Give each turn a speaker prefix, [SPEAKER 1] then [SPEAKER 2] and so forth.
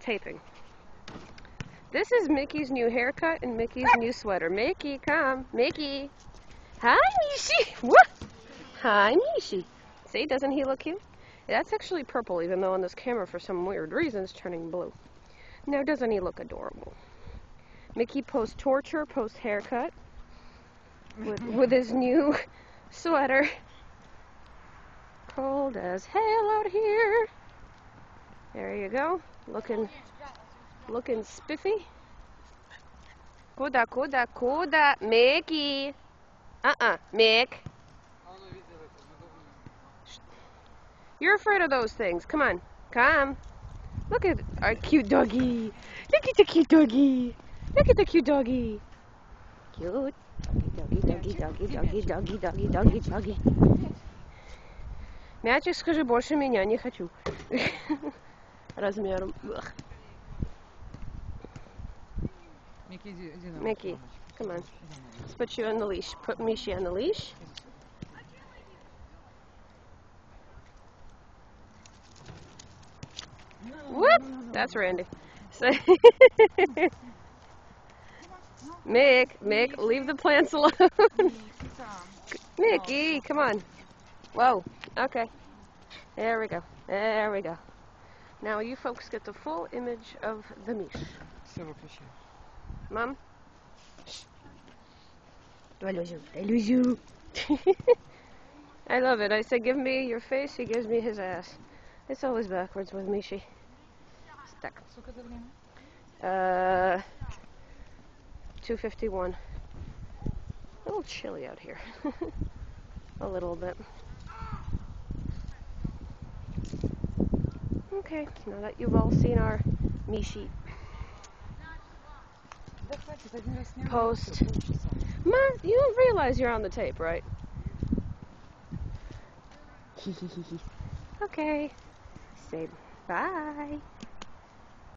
[SPEAKER 1] taping. This is Mickey's new haircut and Mickey's new sweater. Mickey, come. Mickey. Hi, Mishi. What? Hi, Mishi. See, doesn't he look cute? That's actually purple, even though on this camera, for some weird reason, it's turning blue. Now, doesn't he look adorable? Mickey post-torture, post-haircut, with his new sweater. Cold as hell out here. There you go. Looking spiffy. Куда, куда, куда? Mickey. Mick. You're afraid of those things. Come on. Come. Look at our cute doggy. Look at the cute doggy. Look at the cute doggy. Cute. Doggy. Мячик, скажи, больше меня не хочу. Размером. Mickey, come on. Let's put you on the leash. Put Mishi on the leash. Whoop! That's Randy. Mick, leave the plants alone. Mickey, come on. Whoa. Okay. There we go. Now you folks get the full image of the Mish. Mom? I lose you. I love it. I say, give me your face, he gives me his ass. It's always backwards with Mishi. Stuck. 2:51. A little chilly out here. A little bit. Okay, now that you've all seen our Mishi post. Ma, you don't realize you're on the tape, right? Okay. Say bye.